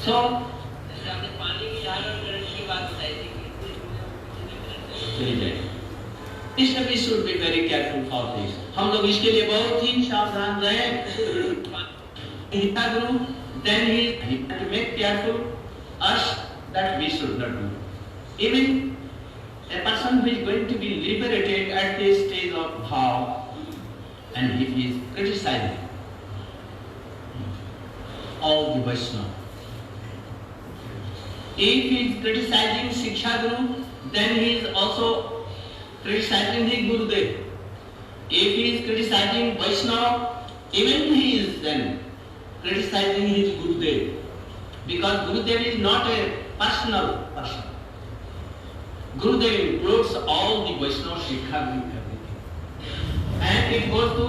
So आपने पानी की झाड़ और करंट की बात बताई थी इसमें we should be very careful for this. हम लोग इसके लिए बहुत ही सावधान रहें. Then he had to make careful us that we should not do. Even a person who is going to be liberated at this stage of vow, and if he is criticizing all the Vaishnava, if he is criticizing Shiksha Guru, then he is also criticizing the Gurudev. If he is criticizing Vaishnava, even he is then criticizing his Gurudev, because Gurudev is not a personal person. Gurudev includes all the Vaishnava Shikha Guru, everything, and it goes to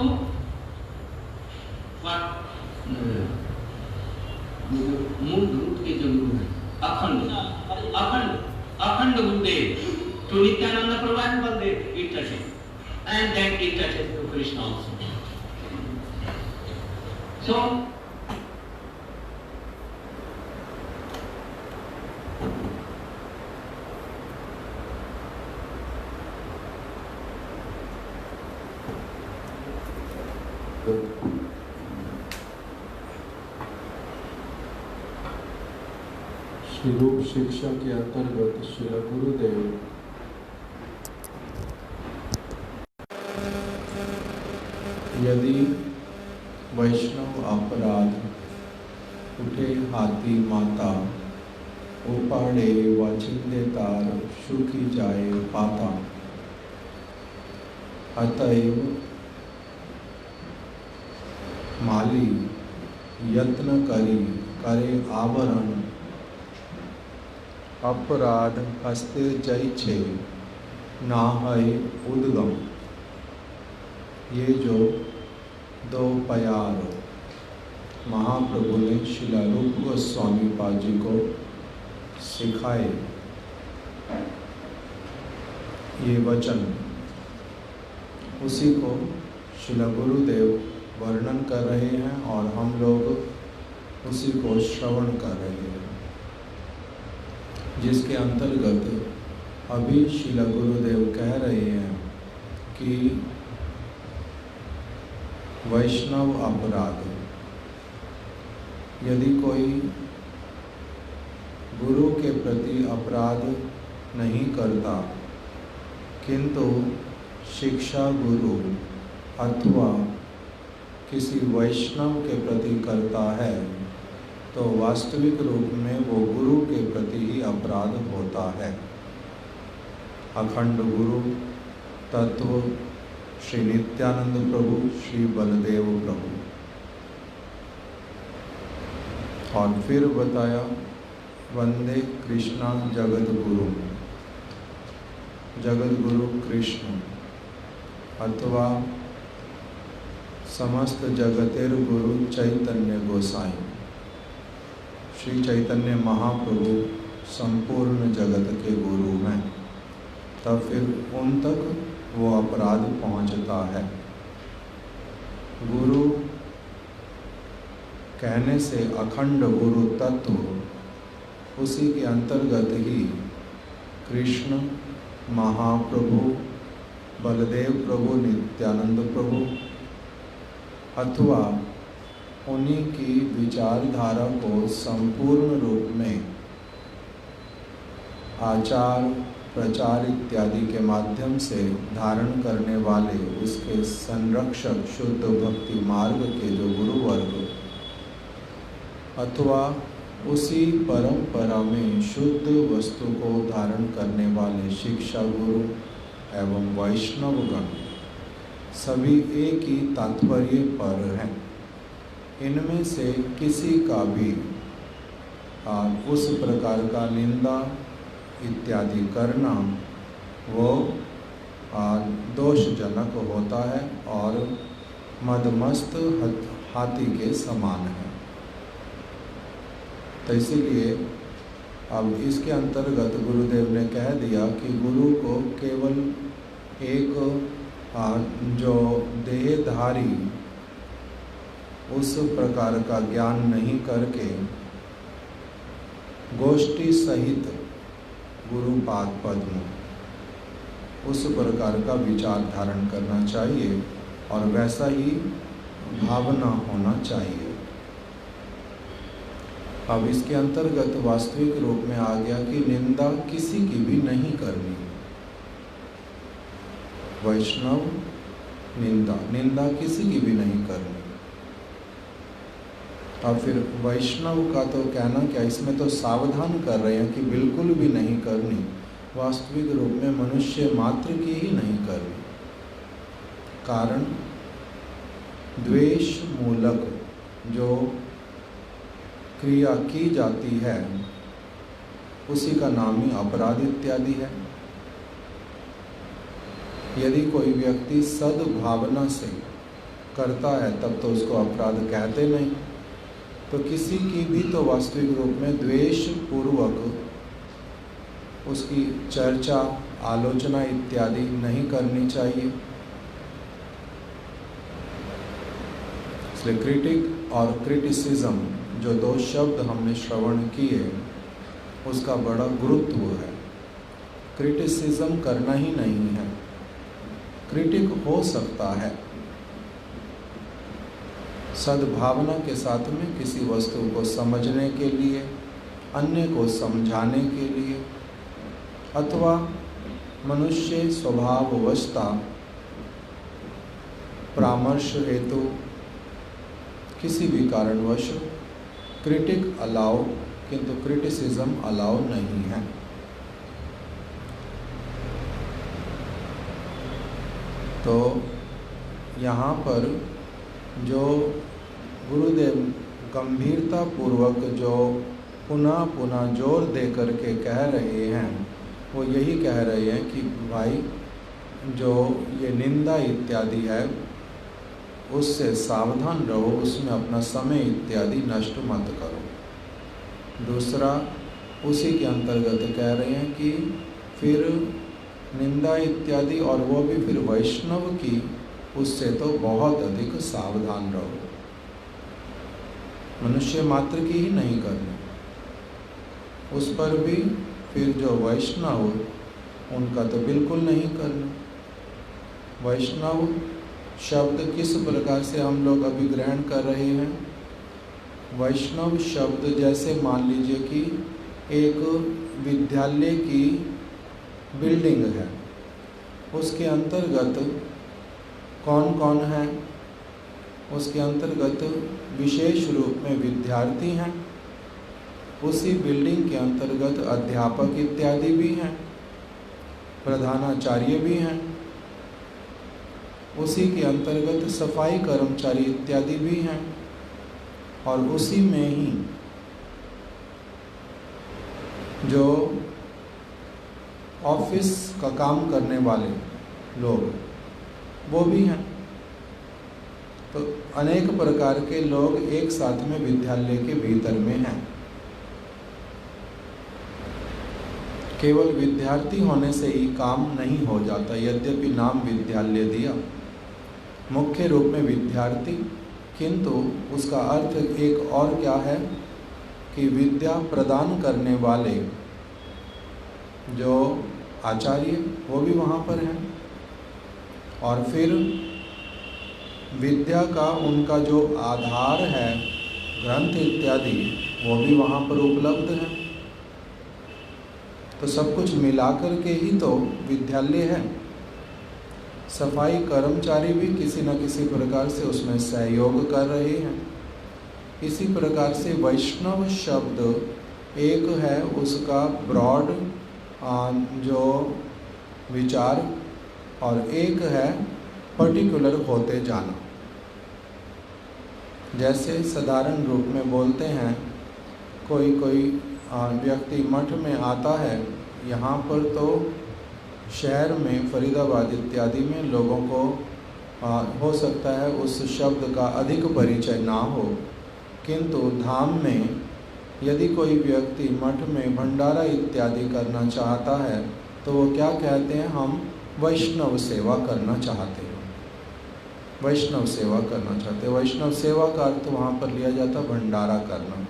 what? मूल रूप के जो गुरु है अखंड Gurudev to Nityananda Prabhu and Baldev, it touches, and then it touches to Krishna also. So रूप शिक्षा के अंतर्गत श्री गुरुदेव यदि वैष्णव अपराध उठे हाथी माता उपाड़े वाचिंदे तार सुखी जाए पाता, अतएव माली यत्न करे आवरण अपराध हस्ते जय छे ना है उद्गम। ये जो दो प्यार महाप्रभु ने श्रील रूप गोस्वामी पाद जी को सिखाए, ये वचन उसी को श्रील गुरुदेव वर्णन कर रहे हैं और हम लोग उसी को श्रवण कर रहे हैं, जिसके अंतर्गत अभी श्रील गुरुदेव कह रहे हैं कि वैष्णव अपराध, यदि कोई गुरु के प्रति अपराध नहीं करता किंतु शिक्षा गुरु अथवा किसी वैष्णव के प्रति करता है, तो वास्तविक रूप में वो गुरु के प्रति ही अपराध होता है। अखंड गुरु तत्व श्री नित्यानंद प्रभु, श्री बलदेव प्रभु। और फिर बताया वंदे कृष्णा जगत गुरु, जगत गुरु कृष्ण अथवा समस्त जगतेर गुरु चैतन्य गोसाई, श्री चैतन्य महाप्रभु संपूर्ण जगत के गुरु हैं। तब फिर उन तक वो अपराध पहुंचता है। गुरु कहने से अखंड गुरु तत्व, उसी के अंतर्गत ही कृष्ण महाप्रभु, बलदेव प्रभु, नित्यानंद प्रभु अथवा उन्हीं की विचारधारा को संपूर्ण रूप में आचार प्रचार इत्यादि के माध्यम से धारण करने वाले उसके संरक्षक शुद्ध भक्ति मार्ग के जो गुरुवर्ग अथवा उसी परंपरा में शुद्ध वस्तु को धारण करने वाले शिक्षा गुरु एवं वैष्णवगण सभी एक ही तात्पर्य पर हैं। इनमें से किसी का भी उस प्रकार का निंदा इत्यादि करना वो दोषजनक होता है और मदमस्त हाथी के समान है। तो इसीलिए अब इसके अंतर्गत गुरुदेव ने कह दिया कि गुरु को केवल एक जो देहधारी उस प्रकार का ज्ञान नहीं करके गोष्ठी सहित गुरुपाद पद्म, उस प्रकार का विचार धारण करना चाहिए और वैसा ही भावना होना चाहिए। अब इसके अंतर्गत वास्तविक रूप में आ गया कि निंदा किसी की भी नहीं करनी। वैष्णव निंदा किसी की भी नहीं करनी। अब फिर वैष्णव का तो कहना क्या, इसमें तो सावधान कर रहे हैं कि बिल्कुल भी नहीं करनी। वास्तविक रूप में मनुष्य मात्र की ही नहीं करनी। कारण द्वेष मूलक जो क्रिया की जाती है उसी का नाम ही अपराध इत्यादि है। यदि कोई व्यक्ति सद्भावना से करता है तब तो उसको अपराध कहते नहीं। तो किसी की भी तो वास्तविक रूप में द्वेष पूर्वक उसकी चर्चा, आलोचना इत्यादि नहीं करनी चाहिए। इसलिए क्रिटिक और क्रिटिसिज्म जो दो शब्द हमने श्रवण किए उसका बड़ा गुरुत्व है। क्रिटिसिज्म करना ही नहीं है, क्रिटिक हो सकता है सद्भावना के साथ में किसी वस्तु को समझने के लिए, अन्य को समझाने के लिए, अथवा मनुष्य स्वभाववशता परामर्श हेतु किसी भी कारणवश क्रिटिक अलाउ, किंतु क्रिटिसिज्म अलाउ नहीं है। तो यहाँ पर जो गुरुदेव गंभीरता पूर्वक जो पुनः पुनः जोर दे करके कह रहे हैं वो यही कह रहे हैं कि भाई जो ये निंदा इत्यादि है उससे सावधान रहो, उसमें अपना समय इत्यादि नष्ट मत करो। दूसरा उसी के अंतर्गत कह रहे हैं कि फिर निंदा इत्यादि, और वो भी फिर वैष्णव की, उससे तो बहुत अधिक सावधान रहो। मनुष्य मात्र की ही नहीं करनी, उस पर भी फिर जो वैष्णव उनका तो बिल्कुल नहीं करना। वैष्णव शब्द किस प्रकार से हम लोग अभी ग्रहण कर रहे हैं? वैष्णव शब्द जैसे मान लीजिए कि एक विद्यालय की बिल्डिंग है, उसके अंतर्गत कौन कौन है? उसके अंतर्गत विशेष रूप में विद्यार्थी हैं, उसी बिल्डिंग के अंतर्गत अध्यापक इत्यादि भी हैं, प्रधानाचार्य भी हैं, उसी के अंतर्गत सफाई कर्मचारी इत्यादि भी हैं, और उसी में ही जो ऑफिस का काम करने वाले लोग वो भी हैं। तो अनेक प्रकार के लोग एक साथ में विद्यालय के भीतर में हैं। केवल विद्यार्थी होने से ही काम नहीं हो जाता, यद्यपि नाम विद्यालय दिया, मुख्य रूप में विद्यार्थी, किंतु उसका अर्थ एक और क्या है कि विद्या प्रदान करने वाले जो आचार्य वो भी वहाँ पर हैं, और फिर विद्या का उनका जो आधार है ग्रंथ इत्यादि वो भी वहाँ पर उपलब्ध है। तो सब कुछ मिलाकर के ही तो विद्यालय है। सफाई कर्मचारी भी किसी न किसी प्रकार से उसमें सहयोग कर रहे हैं। इसी प्रकार से वैष्णव शब्द एक है उसका ब्रॉड जो विचार, और एक है पर्टिकुलर होते जाना। जैसे साधारण रूप में बोलते हैं, कोई व्यक्ति मठ में आता है, यहाँ पर तो शहर में फरीदाबाद इत्यादि में लोगों को हो सकता है उस शब्द का अधिक परिचय ना हो, किंतु धाम में यदि कोई व्यक्ति मठ में भंडारा इत्यादि करना चाहता है तो वो क्या कहते हैं, हम वैष्णव सेवा करना चाहते हैं, वैष्णव सेवा करना चाहते हैं। वैष्णव सेवा का अर्थ वहाँ पर लिया जाता भंडारा करना।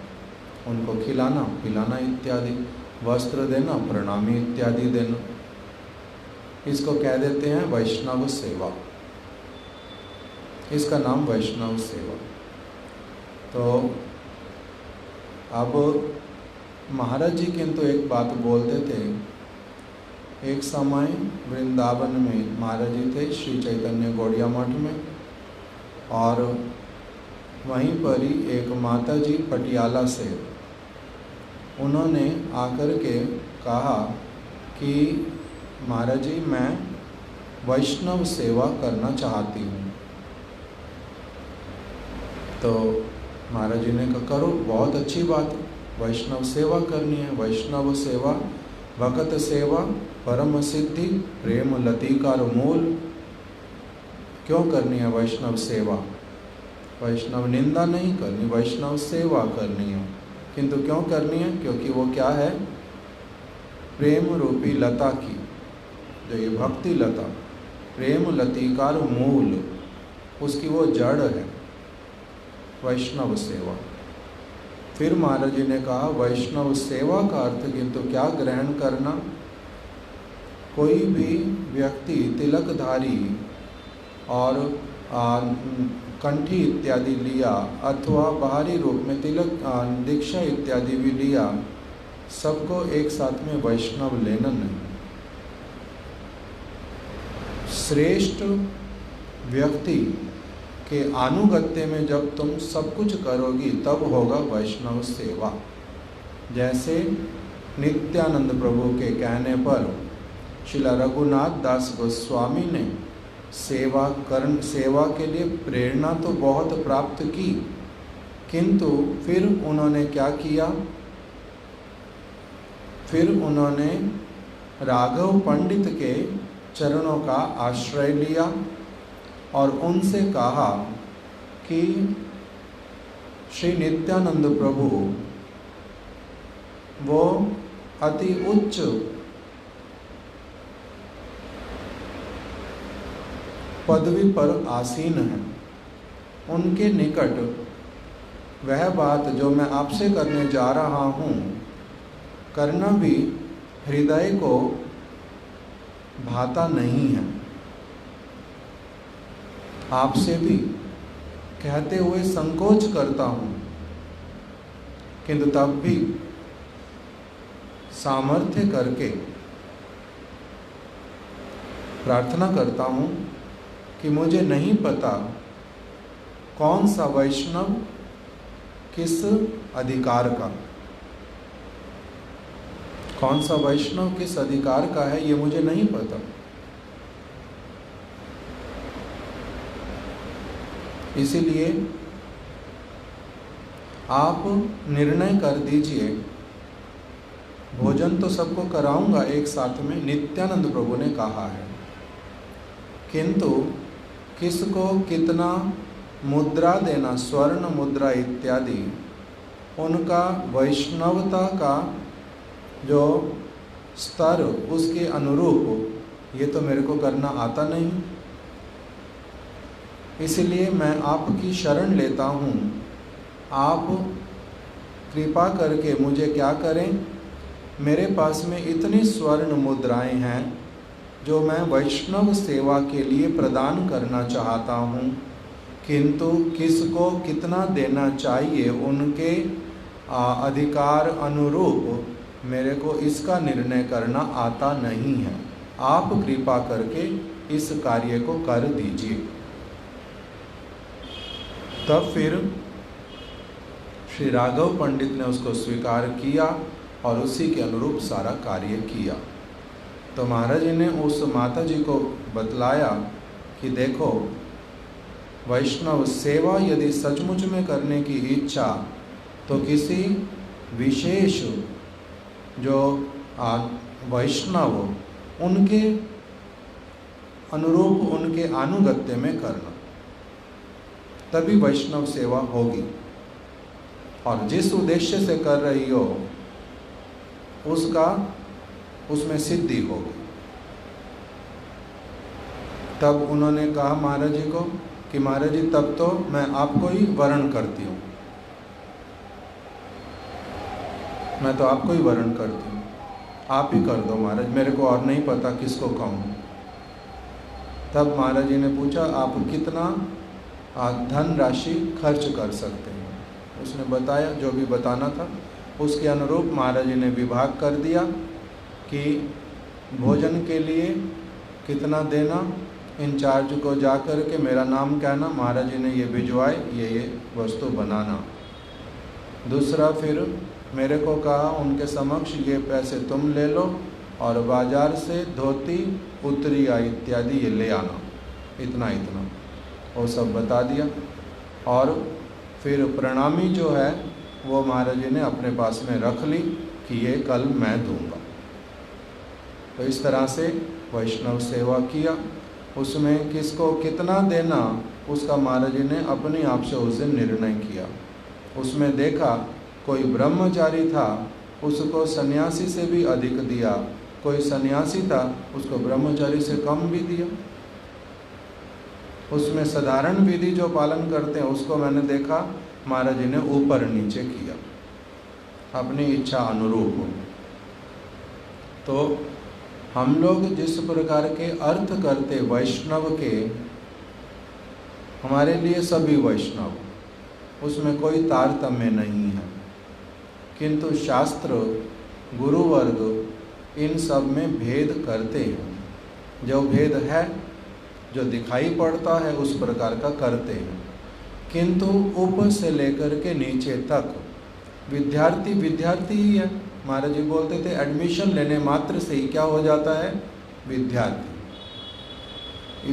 उनको खिलाना पिलाना इत्यादि, वस्त्र देना, प्रणामी इत्यादि देना, इसको कह देते हैं वैष्णव सेवा। इसका नाम वैष्णव सेवा। तो अब महाराज जी किंतु एक बात बोलते थे। एक समय वृंदावन में महाराज जी थे श्री चैतन्य गौड़िया मठ में, और वहीं पर ही एक माता जी पटियाला से, उन्होंने आकर के कहा कि महाराज जी मैं वैष्णव सेवा करना चाहती हूँ। तो महाराज जी ने कहा करो, बहुत अच्छी बात है, वैष्णव सेवा करनी है। वैष्णव सेवा भगत सेवा परम सिद्धि प्रेम लतिकार मूल। क्यों करनी है वैष्णव सेवा? वैष्णव निंदा नहीं करनी, वैष्णव सेवा करनी है। किंतु क्यों करनी है? क्योंकि वो क्या है, प्रेम रूपी लता की, जो ये भक्ति लता, प्रेम लतिकार मूल, उसकी वो जड़ है वैष्णव सेवा। फिर महाराज जी ने कहा वैष्णव सेवा का अर्थ किंतु क्या ग्रहण करना? कोई भी व्यक्ति तिलकधारी और कंठी इत्यादि लिया अथवा बाहरी रूप में तिलक दीक्षा इत्यादि भी लिया, सबको एक साथ में वैष्णव लेना नहीं। श्रेष्ठ व्यक्ति के अनुगत्य में जब तुम सब कुछ करोगी तब होगा वैष्णव सेवा। जैसे नित्यानंद प्रभु के कहने पर श्रील रघुनाथ दास गोस्वामी ने सेवा के लिए प्रेरणा तो बहुत प्राप्त की, किंतु फिर उन्होंने क्या किया? फिर उन्होंने राघव पंडित के चरणों का आश्रय लिया और उनसे कहा कि श्री नित्यानंद प्रभु वो अति उच्च पदवी पर आसीन है, उनके निकट वह बात जो मैं आपसे करने जा रहा हूँ करना भी हृदय को भाता नहीं है। आपसे भी कहते हुए संकोच करता हूँ, किंतु तब भी सामर्थ्य करके प्रार्थना करता हूँ कि मुझे नहीं पता कौन सा वैष्णव किस अधिकार का, कौन सा वैष्णव किस अधिकार का है, ये मुझे नहीं पता। इसीलिए आप निर्णय कर दीजिए। भोजन तो सबको कराऊंगा एक साथ में, नित्यानंद प्रभु ने कहा है, किंतु किसको कितना मुद्रा देना, स्वर्ण मुद्रा इत्यादि, उनका वैष्णवता का जो स्तर उसके अनुरूप ये तो मेरे को करना आता नहीं। इसलिए मैं आपकी शरण लेता हूँ, आप कृपा करके मुझे क्या करें, मेरे पास में इतनी स्वर्ण मुद्राएं हैं जो मैं वैष्णव सेवा के लिए प्रदान करना चाहता हूँ, किंतु किसको कितना देना चाहिए उनके अधिकार अनुरूप मेरे को इसका निर्णय करना आता नहीं है। आप कृपा करके इस कार्य को कर दीजिए। तब फिर श्री राघव पंडित ने उसको स्वीकार किया और उसी के अनुरूप सारा कार्य किया। तो महाराज जी ने उस माता जी को बतलाया कि देखो, वैष्णव सेवा यदि सचमुच में करने की इच्छा तो किसी विशेष जो वैष्णव उनके अनुरूप उनके अनुगत्य में करना, तभी वैष्णव सेवा होगी। और जिस उद्देश्य से कर रही हो उसमें सिद्धि होगी। तब उन्होंने कहा महाराज जी को कि महाराज जी तब तो मैं आपको ही वरण करती हूँ। मैं तो आपको ही वरण करती हूँ, आप ही कर दो महाराज, मेरे को और नहीं पता किसको कहूँ। तब महाराज जी ने पूछा आप कितना धन राशि खर्च कर सकते हैं। उसने बताया जो भी बताना था। उसके अनुरूप महाराज जी ने विभाग कर दिया कि भोजन के लिए कितना देना, इंचार्ज को जा कर के मेरा नाम कहना, महाराज जी ने ये भिजवाए, ये वस्तु बनाना। दूसरा फिर मेरे को कहा उनके समक्ष ये पैसे तुम ले लो और बाज़ार से धोती उतरिया इत्यादि ये ले आना, इतना इतना वो सब बता दिया। और फिर प्रणामी जो है वो महाराज जी ने अपने पास में रख ली कि ये कल मैं दूंगा। तो इस तरह से वैष्णव सेवा किया। उसमें किसको कितना देना उसका महाराज जी ने अपने आप से उस दिन निर्णय किया। उसमें देखा कोई ब्रह्मचारी था उसको सन्यासी से भी अधिक दिया, कोई सन्यासी था उसको ब्रह्मचारी से कम भी दिया। उसमें साधारण विधि जो पालन करते हैं उसको मैंने देखा महाराज जी ने ऊपर नीचे किया अपनी इच्छा अनुरूप। तो हम लोग जिस प्रकार के अर्थ करते वैष्णव के, हमारे लिए सभी वैष्णव, उसमें कोई तारतम्य नहीं है, किंतु शास्त्र गुरुवर्ग इन सब में भेद करते हैं। जो भेद है, जो दिखाई पड़ता है उस प्रकार का करते हैं, किंतु ऊपर से लेकर के नीचे तक विद्यार्थी विद्यार्थी ही है। महाराज जी बोलते थे एडमिशन लेने मात्र से ही क्या हो जाता है, विद्यार्थी।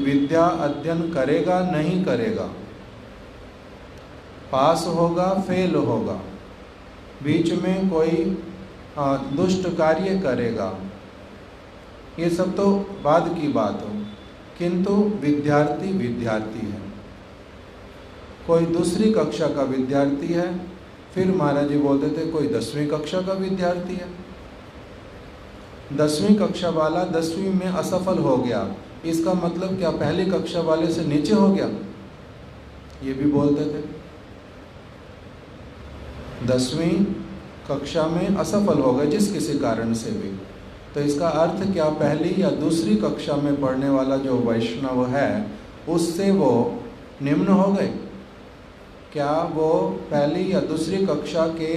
विद्या अध्ययन करेगा नहीं करेगा, पास होगा फेल होगा, बीच में कोई दुष्ट कार्य करेगा, ये सब तो बाद की बात हो, किंतु विद्यार्थी विद्यार्थी है। कोई दूसरी कक्षा का विद्यार्थी है, फिर महाराज जी बोलते थे कोई 10वीं कक्षा का विद्यार्थी है। 10वीं कक्षा वाला 10वीं में असफल हो गया, इसका मतलब क्या पहली कक्षा वाले से नीचे हो गया, ये भी बोलते थे। 10वीं कक्षा में असफल हो गए जिस किसी कारण से भी, तो इसका अर्थ क्या पहली या दूसरी कक्षा में पढ़ने वाला जो वैष्णव है उससे वो निम्न हो गए? क्या वो पहली या दूसरी कक्षा के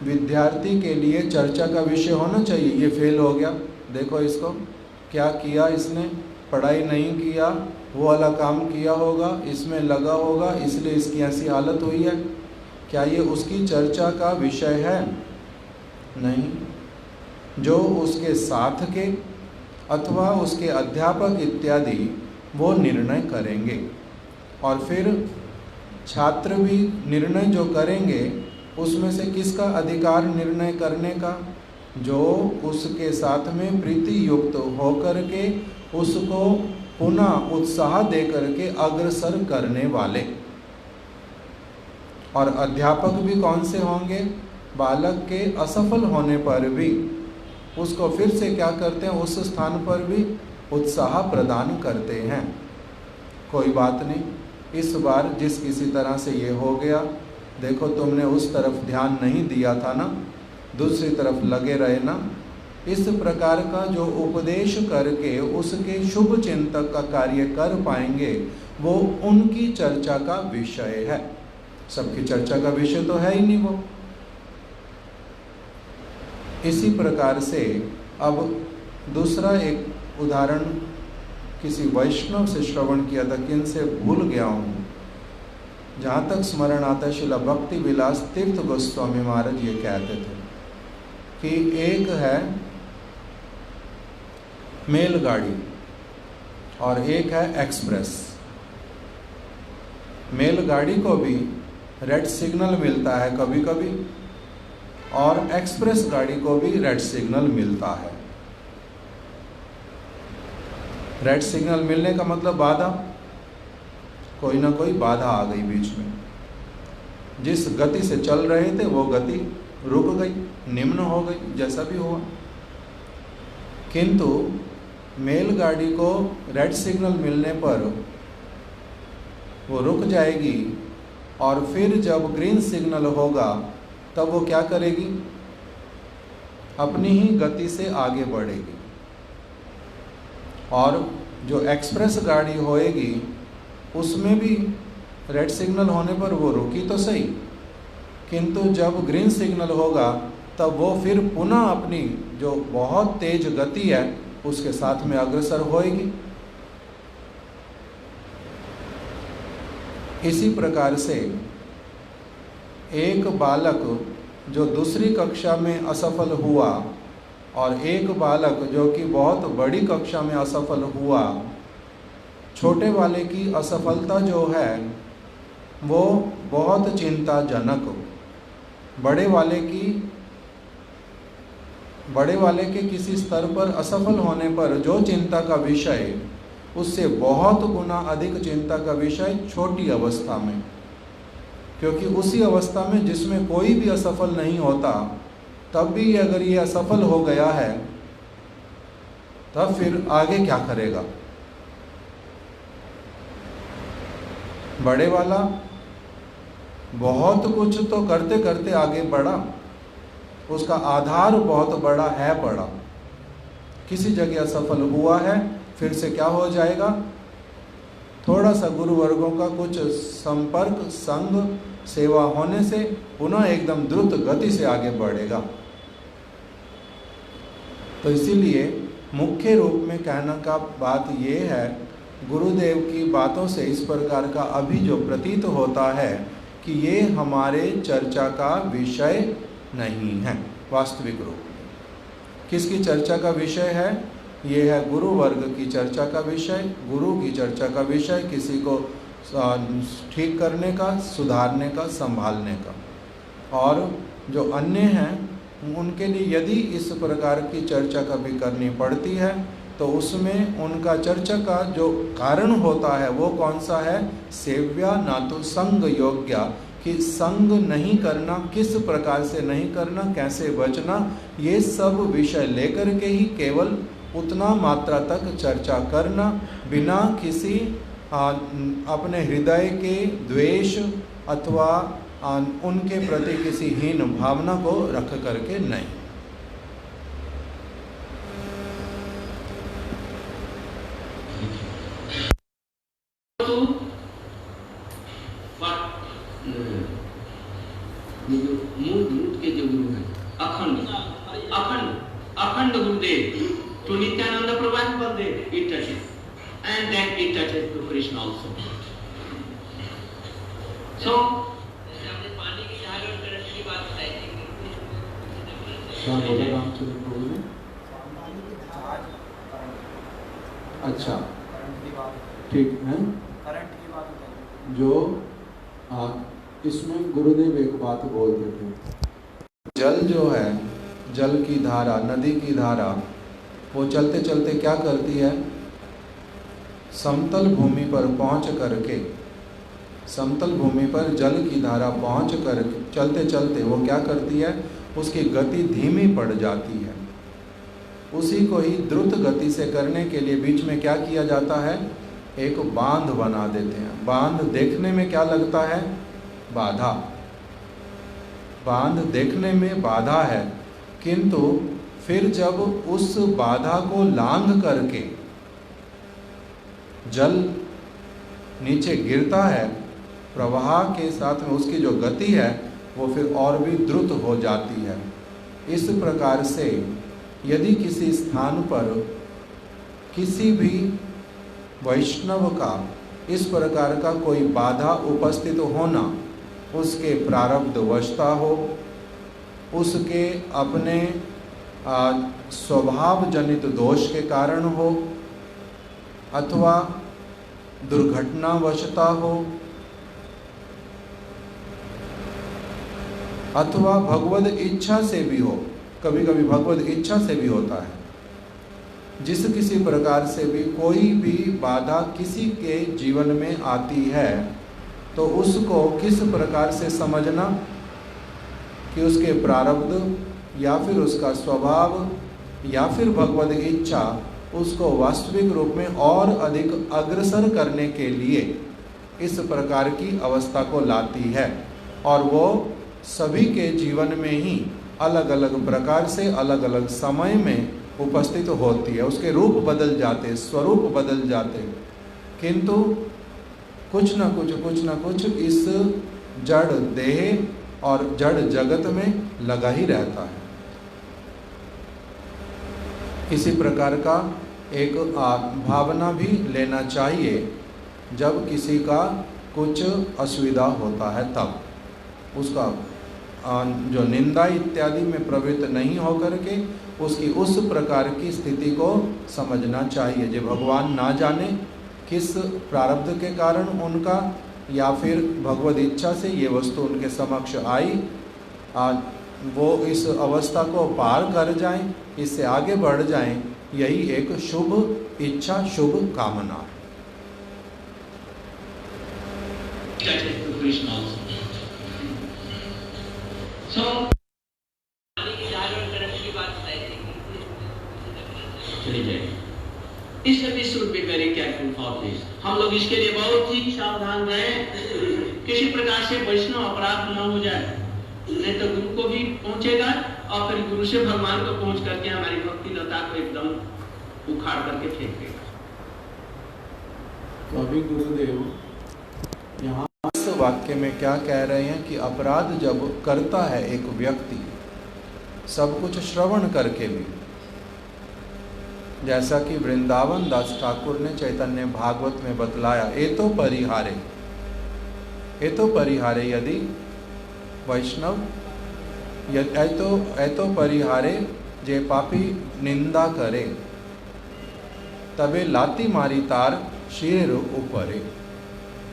विद्यार्थी के लिए चर्चा का विषय होना चाहिए? ये फेल हो गया, देखो इसको क्या किया इसने, पढ़ाई नहीं किया, वो वाला काम किया होगा, इसमें लगा होगा, इसलिए इसकी ऐसी हालत हुई है। क्या ये उसकी चर्चा का विषय है? नहीं। जो उसके साथ के अथवा उसके अध्यापक इत्यादि वो निर्णय करेंगे, और फिर छात्र भी निर्णय जो करेंगे उसमें से किसका अधिकार निर्णय करने का? जो उसके साथ में प्रीति युक्त होकर के उसको पुनः उत्साह दे करके अग्रसर करने वाले। और अध्यापक भी कौन से होंगे? बालक के असफल होने पर भी उसको फिर से क्या करते हैं, उस स्थान पर भी उत्साह प्रदान करते हैं। कोई बात नहीं, इस बार जिस किसी तरह से ये हो गया, देखो तुमने उस तरफ ध्यान नहीं दिया था ना, दूसरी तरफ लगे रहे ना। इस प्रकार का जो उपदेश करके उसके शुभ चिंतक का कार्य कर पाएंगे वो उनकी चर्चा का विषय है। सबकी चर्चा का विषय तो है ही नहीं वो। इसी प्रकार से अब दूसरा एक उदाहरण किसी वैष्णव से श्रवण किया था, किनसे भूल गया हूँ, जहाँ तक स्मरण आता है श्रील भक्ति विलास तीर्थ गोस्वामी महाराज ये कहते थे कि एक है मेलगाड़ी और एक है एक्सप्रेस। मेलगाड़ी को भी रेड सिग्नल मिलता है कभी कभी, और एक्सप्रेस गाड़ी को भी रेड सिग्नल मिलता है। रेड सिग्नल मिलने का मतलब बाधा, कोई ना कोई बाधा आ गई बीच में। जिस गति से चल रहे थे वो गति रुक गई, निम्न हो गई, जैसा भी हुआ। किंतु मेलगाड़ी को रेड सिग्नल मिलने पर वो रुक जाएगी, और फिर जब ग्रीन सिग्नल होगा तब वो क्या करेगी? अपनी ही गति से आगे बढ़ेगी। और जो एक्सप्रेस गाड़ी होएगी उसमें भी रेड सिग्नल होने पर वो रुकी तो सही, किंतु जब ग्रीन सिग्नल होगा तब वो फिर पुनः अपनी जो बहुत तेज गति है उसके साथ में अग्रसर होएगी। इसी प्रकार से एक बालक जो दूसरी कक्षा में असफल हुआ और एक बालक जो कि बहुत बड़ी कक्षा में असफल हुआ, छोटे वाले की असफलता जो है वो बहुत चिंताजनक, बड़े वाले के किसी स्तर पर असफल होने पर जो चिंता का विषय उससे बहुत गुना अधिक चिंता का विषय छोटी अवस्था में, क्योंकि उसी अवस्था में जिसमें कोई भी असफल नहीं होता तब भी अगर ये असफल हो गया है तब फिर आगे क्या करेगा। बड़े वाला बहुत कुछ तो करते करते आगे बढ़ा, उसका आधार बहुत बड़ा है पड़ा, किसी जगह असफल हुआ है, फिर से क्या हो जाएगा, थोड़ा सा गुरु वर्गों का कुछ संपर्क संग सेवा होने से पुनः एकदम द्रुत गति से आगे बढ़ेगा। तो इसीलिए मुख्य रूप में कहने का बात ये है, गुरुदेव की बातों से इस प्रकार का अभी जो प्रतीत होता है कि ये हमारे चर्चा का विषय नहीं है। वास्तविक रूप में किसकी चर्चा का विषय है? ये है गुरु वर्ग की चर्चा का विषय, गुरु की चर्चा का विषय, किसी को ठीक करने का, सुधारने का, संभालने का। और जो अन्य हैं उनके लिए यदि इस प्रकार की चर्चा कभी करनी पड़ती है तो उसमें उनका चर्चा का जो कारण होता है वो कौन सा है? सेव्या ना तो संग योग्या, कि संग नहीं करना, किस प्रकार से नहीं करना, कैसे बचना, ये सब विषय लेकर के ही केवल उतना मात्रा तक चर्चा करना, बिना किसी अपने हृदय के द्वेष अथवा उनके प्रति किसी हीन भावना को रख करके नहीं। मूल के जो गुरु है अखंड गुरुदेव to Nityananda Prabhu Baldev, it touches, and then it touches to Krishna also. So, हमने पानी की जहाज और करंट की बात बताई थी। क्या बोला रामचंद्र प्रभु ने? अच्छा, ठीक है। जो इसमें गुरुदेव एक बात बोलते थे, जल जो है, जल की धारा, नदी की धारा, वो चलते चलते क्या करती है? समतल भूमि पर पहुंच करके, समतल भूमि पर जल की धारा पहुंच कर चलते चलते वो क्या करती है? उसकी गति धीमी पड़ जाती है। उसी को ही द्रुत गति से करने के लिए बीच में क्या किया जाता है? एक बांध बना देते हैं। बांध देखने में क्या लगता है? बाधा। बांध देखने में बाधा है, किंतु फिर जब उस बाधा को लांघ करके जल नीचे गिरता है, प्रवाह के साथ में उसकी जो गति है वो फिर और भी द्रुत हो जाती है। इस प्रकार से यदि किसी स्थान पर किसी भी वैष्णव का इस प्रकार का कोई बाधा उपस्थित होना, उसके प्रारब्ध वशता हो, उसके अपने स्वभाव जनित दोष के कारण हो, अथवा दुर्घटनावशता हो, अथवा भगवद इच्छा से भी हो। कभी कभी भगवद इच्छा से भी होता है। जिस किसी प्रकार से भी कोई भी बाधा किसी के जीवन में आती है तो उसको किस प्रकार से समझना कि उसके प्रारब्ध या फिर उसका स्वभाव या फिर भगवद इच्छा उसको वास्तविक रूप में और अधिक अग्रसर करने के लिए इस प्रकार की अवस्था को लाती है। और वो सभी के जीवन में ही अलग अलग प्रकार से अलग अलग समय में उपस्थित होती है, उसके रूप बदल जाते, स्वरूप बदल जाते, किंतु कुछ न कुछ इस जड़ देह और जड़ जगत में लगा ही रहता है। इसी प्रकार का एक भावना भी लेना चाहिए जब किसी का कुछ असुविधा होता है, तब उसका जो निंदा इत्यादि में प्रवृत्त नहीं होकर के उसकी उस प्रकार की स्थिति को समझना चाहिए। जो भगवान ना जाने किस प्रारब्ध के कारण उनका या फिर भगवद इच्छा से ये वस्तु उनके समक्ष आई, वो इस अवस्था को पार कर जाएं, इससे आगे बढ़ जाएं, यही एक शुभ इच्छा, शुभ कामना है। should be very careful for this. हम लोग इसके लिए बहुत ही सावधान रहें, किसी प्रकार से वैष्णव अपराध न हो जाए, नहीं तो गुरु को भी पहुंचेगा और फिर गुरु से भगवान को पहुंच करके हमारी भक्ति लता को एकदम उखाड़ करके फेंक देगा। तो अभी गुरुदेव यहाँ इस वाक्य में क्या कह रहे हैं कि अपराध जब करता है एक व्यक्ति, सब कुछ श्रवण करके भी, जैसा कि वृंदावन दास ठाकुर ने चैतन्य भागवत में बतलाया, ए तो परिहारे यदि वैष्णव तो परिहारे जे पापी निंदा करे, तबे लाती मारी तार शीर ऊपरे।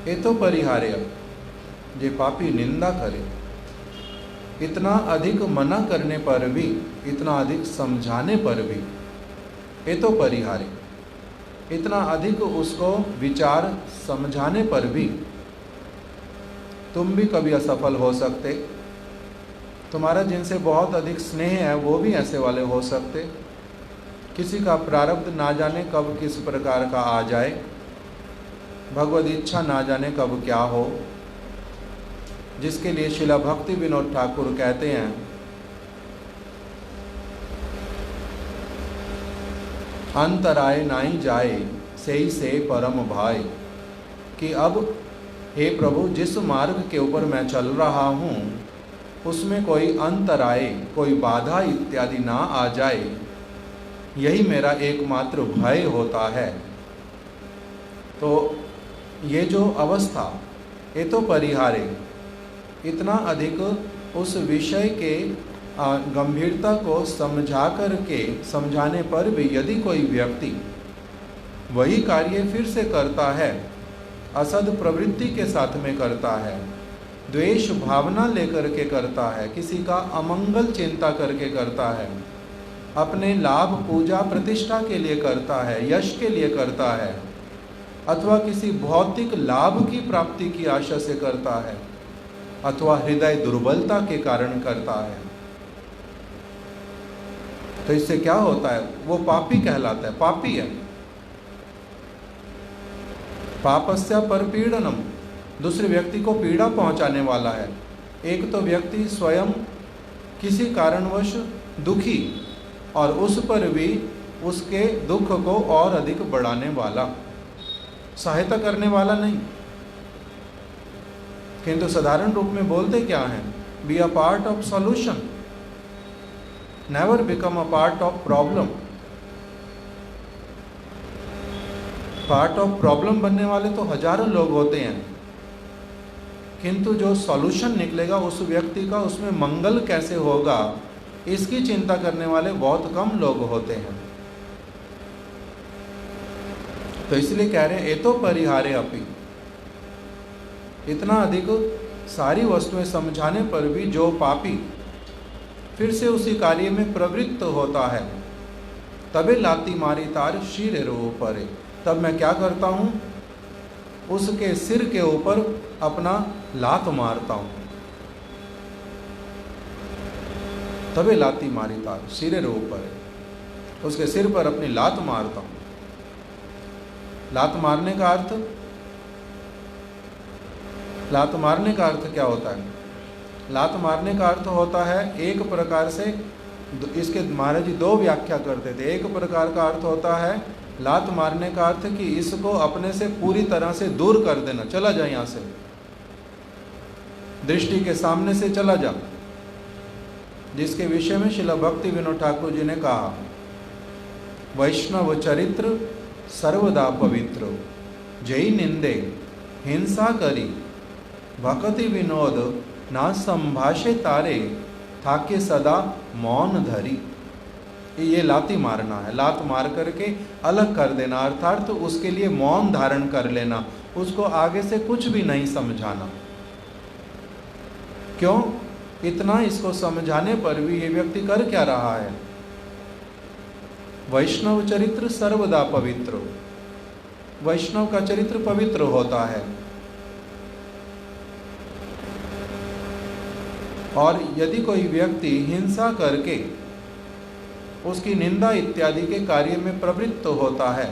ए तो परिहारे जे पापी निंदा करे, इतना अधिक मना करने पर भी, इतना अधिक समझाने पर भी, ये तो परिहारे, इतना अधिक उसको विचार समझाने पर भी तुम भी कभी असफल हो सकते। तुम्हारा जिनसे बहुत अधिक स्नेह है वो भी ऐसे वाले हो सकते। किसी का प्रारब्ध ना जाने कब किस प्रकार का आ जाए, भगवद इच्छा ना जाने कब क्या हो, जिसके लिए शिला भक्ति विनोद ठाकुर कहते हैं, अंतराय नाई जाए सही से परम भाई, कि अब हे प्रभु जिस मार्ग के ऊपर मैं चल रहा हूँ उसमें कोई अंतराय, कोई बाधा इत्यादि ना आ जाए, यही मेरा एकमात्र भय होता है। तो ये जो अवस्था, ये तो परिहारे, इतना अधिक उस विषय के गंभीरता को समझा करके, समझाने पर भी यदि कोई व्यक्ति वही कार्य फिर से करता है, असद प्रवृत्ति के साथ में करता है, द्वेष भावना लेकर के करता है, किसी का अमंगल चिंता करके करता है, अपने लाभ पूजा प्रतिष्ठा के लिए करता है, यश के लिए करता है, अथवा किसी भौतिक लाभ की प्राप्ति की आशा से करता है, अथवा हृदय दुर्बलता के कारण करता है, तो इससे क्या होता है, वो पापी कहलाता है, पापी है। पापस्य परपीड़नम, दूसरे व्यक्ति को पीड़ा पहुंचाने वाला है। एक तो व्यक्ति स्वयं किसी कारणवश दुखी और उस पर भी उसके दुख को और अधिक बढ़ाने वाला, सहायता करने वाला नहीं। किंतु साधारण रूप में बोलते क्या हैं, be a part of solution, never become a part of problem. Part of problem बनने वाले तो हजारों लोग होते हैं, किंतु जो सॉल्यूशन निकलेगा उस व्यक्ति का, उसमें मंगल कैसे होगा, इसकी चिंता करने वाले बहुत कम लोग होते हैं। तो इसलिए कह रहे हैं, ये तो परिहारे अपि, इतना अधिक सारी वस्तुएं समझाने पर भी जो पापी फिर से उसी कार्य में प्रवृत्त होता है, तबे लाती मारी तार शीर रो परे, तब मैं क्या करता हूँ, उसके सिर के ऊपर अपना लात मारता हूँ। तबे लाती मारी तार शीर रो परे, उसके सिर पर अपनी लात मारता हूँ। लात मारने का अर्थ, लात मारने का अर्थ क्या होता है, लात मारने का अर्थ होता है एक प्रकार से, इसके महाराज जी दो व्याख्या करते थे। एक प्रकार का अर्थ होता है लात मारने का अर्थ कि इसको अपने से पूरी तरह से दूर कर देना, चला जा यहाँ से, दृष्टि के सामने से चला जा, जिसके विषय में श्रील भक्ति विनोद ठाकुर जी ने कहा वैष्णव चरित्र सर्वदा पवित्र, जय निंदे हिंसा करी भक्ति विनोद ना संभाषे तारे, थाके सदा मौन धरी। ये लाती मारना है, लात मार करके अलग कर देना, अर्थात तो उसके लिए मौन धारण कर लेना, उसको आगे से कुछ भी नहीं समझाना। क्यों? इतना इसको समझाने पर भी ये व्यक्ति कर क्या रहा है? वैष्णव चरित्र सर्वदा पवित्र, वैष्णव का चरित्र पवित्र होता है। और यदि कोई व्यक्ति हिंसा करके उसकी निंदा इत्यादि के कार्य में प्रवृत्त होता है,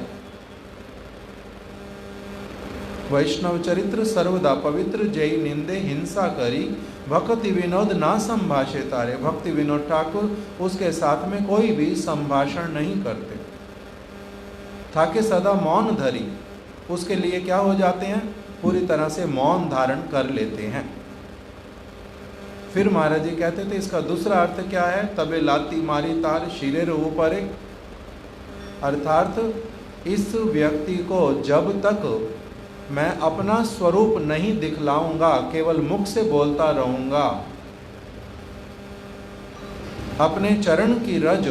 वैष्णव चरित्र सर्वदा पवित्र, जय निंदे हिंसा करी भक्ति विनोद ना संभाषे तारे, भक्ति विनोद ठाकुर उसके साथ में कोई भी संभाषण नहीं करते, थाके सदा मौन धरी, उसके लिए क्या हो जाते हैं? पूरी तरह से मौन धारण कर लेते हैं। फिर महाराज जी कहते थे इसका दूसरा अर्थ क्या है? तबे लाती मारी तार शिरे ऊपरे, अर्थात इस व्यक्ति को जब तक मैं अपना स्वरूप नहीं दिखलाऊंगा, केवल मुख से बोलता रहूंगा, अपने चरण की रज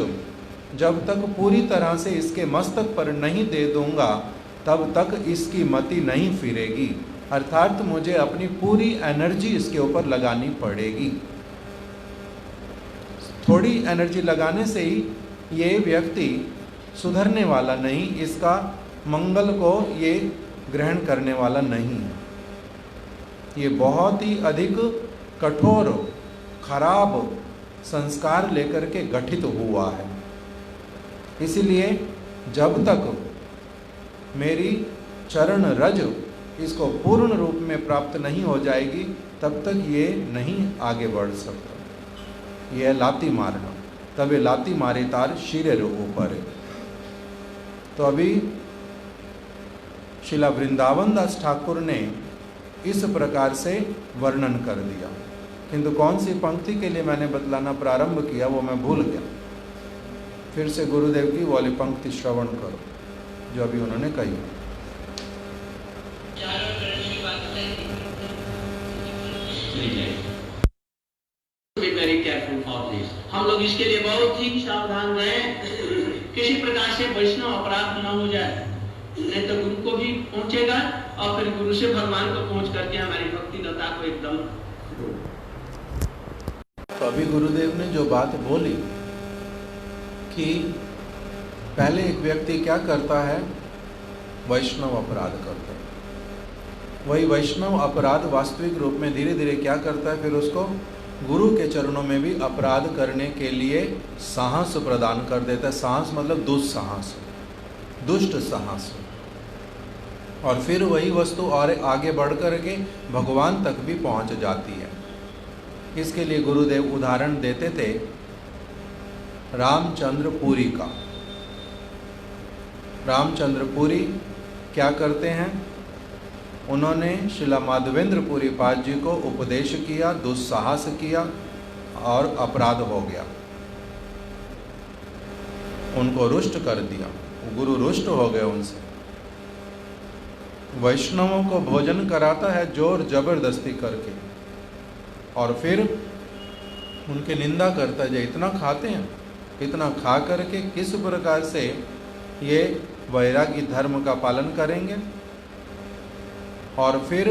जब तक पूरी तरह से इसके मस्तक पर नहीं दे दूंगा, तब तक इसकी मति नहीं फिरेगी, अर्थात मुझे अपनी पूरी एनर्जी इसके ऊपर लगानी पड़ेगी। थोड़ी एनर्जी लगाने से ही ये व्यक्ति सुधरने वाला नहीं, इसका मंगल को ये ग्रहण करने वाला नहीं है। ये बहुत ही अधिक कठोर खराब संस्कार लेकर के गठित हुआ है। इसीलिए जब तक मेरी चरण रज इसको पूर्ण रूप में प्राप्त नहीं हो जाएगी, तब तक ये नहीं आगे बढ़ सकता। यह लाती मारना, तबे लाती मारे तार शिरे ऊपर। तो अभी शिला वृंदावन दास ठाकुर ने इस प्रकार से वर्णन कर दिया, किंतु कौन सी पंक्ति के लिए मैंने बतलाना प्रारंभ किया वो मैं भूल गया। फिर से गुरुदेव की वाली पंक्ति श्रवण करो जो अभी उन्होंने कही। Very careful for this. हम लोग इसके लिए बहुत ही सावधान रहें, किसी प्रकार से वैष्णव अपराध न हो जाए, नहीं तो गुरु को भी पहुंचेगा और फिर गुरु से भगवान को पहुंच करके हमारी भक्ति लता को एकदम। तो अभी गुरुदेव ने जो बात बोली कि पहले एक व्यक्ति क्या करता है, वैष्णव अपराध करता है, वही वैष्णव अपराध वास्तविक रूप में धीरे धीरे क्या करता है, फिर उसको गुरु के चरणों में भी अपराध करने के लिए साहस प्रदान कर देता है। साहस मतलब दुस्साहस, दुष्ट साहस, और फिर वही वस्तु और आगे बढ़ कर के भगवान तक भी पहुंच जाती है। इसके लिए गुरुदेव उदाहरण देते थे रामचंद्र पुरी का। रामचंद्र पुरी क्या करते हैं, उन्होंने श्रीला माधवेंद्र पुरी पाद जी को उपदेश किया, दुस्साहस किया और अपराध हो गया, उनको रुष्ट कर दिया, गुरु रुष्ट हो गए उनसे। वैष्णवों को भोजन कराता है जोर जबरदस्ती करके, और फिर उनकी निंदा करता है, इतना खाते हैं, इतना खा करके किस प्रकार से ये वैरागी धर्म का पालन करेंगे। और फिर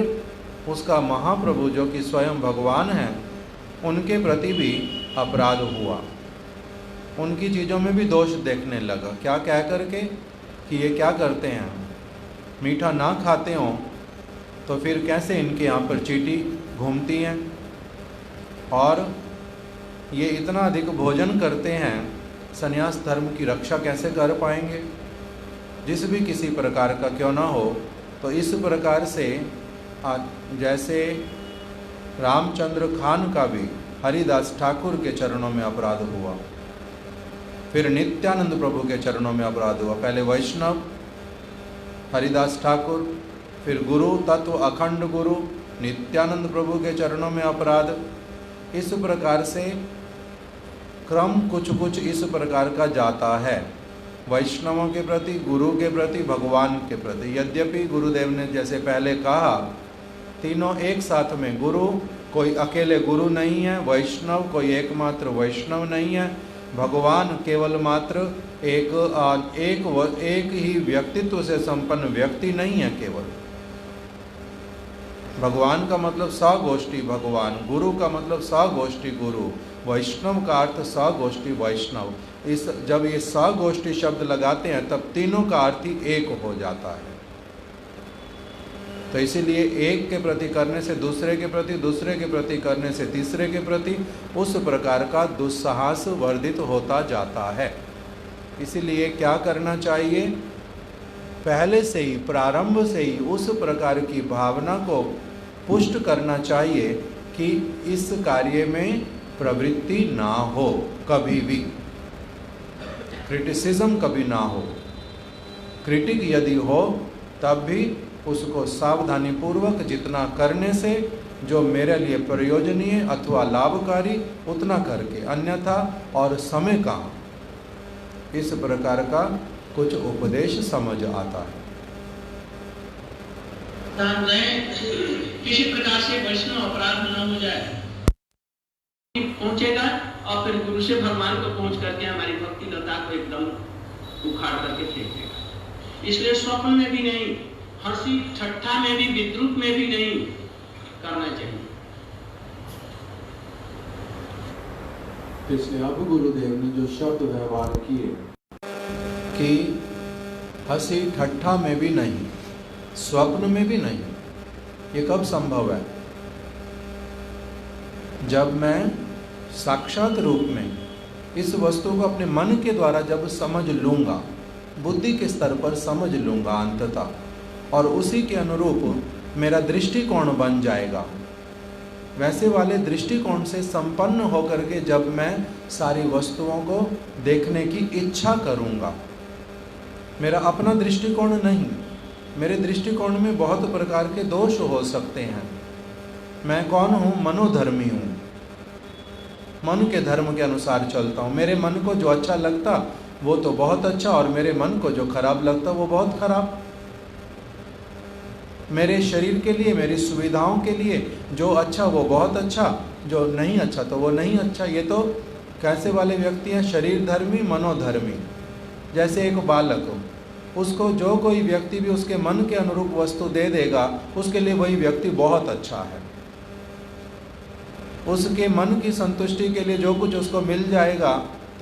उसका महाप्रभु जो कि स्वयं भगवान हैं, उनके प्रति भी अपराध हुआ, उनकी चीज़ों में भी दोष देखने लगा। क्या कह करके कि ये क्या करते हैं, मीठा ना खाते हों तो फिर कैसे इनके यहाँ पर चींटी घूमती हैं, और ये इतना अधिक भोजन करते हैं, संन्यास धर्म की रक्षा कैसे कर पाएंगे, जिस भी किसी प्रकार का क्यों ना हो। तो इस प्रकार से जैसे रामचंद्र खान का भी हरिदास ठाकुर के चरणों में अपराध हुआ, फिर नित्यानंद प्रभु के चरणों में अपराध हुआ। पहले वैष्णव हरिदास ठाकुर, फिर गुरु तत्व अखंड गुरु नित्यानंद प्रभु के चरणों में अपराध। इस प्रकार से क्रम कुछ कुछ इस प्रकार का जाता है, वैष्णवों के प्रति, गुरु के प्रति, भगवान के प्रति। यद्यपि गुरुदेव ने जैसे पहले कहा, तीनों एक साथ में, गुरु कोई अकेले गुरु नहीं है, वैष्णव कोई एकमात्र वैष्णव नहीं है, भगवान केवल मात्र एक ही व्यक्तित्व से संपन्न व्यक्ति नहीं है। केवल भगवान का मतलब सगोष्ठी भगवान, गुरु का मतलब सगोष्ठी गुरु, वैष्णव का अर्थ सगोष्ठी वैष्णव। जब ये सगोष्ठी शब्द लगाते हैं तब तीनों का अर्थ ही एक हो जाता है। तो इसीलिए एक के प्रति करने से दूसरे के प्रति, दूसरे के प्रति करने से तीसरे के प्रति, उस प्रकार का दुस्साहस वर्धित होता जाता है। इसीलिए क्या करना चाहिए, पहले से ही, प्रारंभ से ही उस प्रकार की भावना को पुष्ट करना चाहिए कि इस कार्य में प्रवृत्ति ना हो, कभी भी क्रिटिसिज्म कभी ना हो। क्रिटिक यदि हो तब भी उसको सावधानी पूर्वक जितना करने से जो मेरे लिए प्रयोजनीय अथवा लाभकारी उतना करके, अन्यथा और समय कहाँ, इस प्रकार का कुछ उपदेश समझ आता है। किसी प्रकार से वैष्णव अपराध न हो जाए, पहुंचेगा और फिर गुरु से भगवान को पहुंच करके हमारी भक्ति लता को एकदम उखाड़ करके फेंक देगा। इसलिए स्वप्न में भी नहीं, हंसी ठट्ठा में भी, विद्रूप में भी नहीं करना चाहिए। इसलिए अब गुरुदेव ने जो शब्द व्यवहार किए कि हंसी ठट्ठा में भी नहीं, स्वप्न में भी नहीं, ये कब संभव है? जब मैं साक्षात रूप में इस वस्तु को अपने मन के द्वारा जब समझ लूँगा, बुद्धि के स्तर पर समझ लूँगा अंततः, और उसी के अनुरूप मेरा दृष्टिकोण बन जाएगा। वैसे वाले दृष्टिकोण से संपन्न होकर के जब मैं सारी वस्तुओं को देखने की इच्छा करूँगा, मेरा अपना दृष्टिकोण नहीं, मेरे दृष्टिकोण में बहुत प्रकार के दोष हो सकते हैं। मैं कौन हूँ? मनोधर्मी हूँ, मन के धर्म के अनुसार चलता हूँ। मेरे मन को जो अच्छा लगता वो तो बहुत अच्छा, और मेरे मन को जो खराब लगता वो बहुत खराब। मेरे शरीर के लिए, मेरी सुविधाओं के लिए जो अच्छा वो बहुत अच्छा, जो नहीं अच्छा तो वो नहीं अच्छा। ये तो कैसे वाले व्यक्ति हैं? शरीर धर्मी, मनोधर्मी। जैसे एक बालक हो, उसको जो कोई व्यक्ति भी उसके मन के अनुरूप वस्तु दे देगा, उसके लिए वही व्यक्ति बहुत अच्छा है। उसके मन की संतुष्टि के लिए जो कुछ उसको मिल जाएगा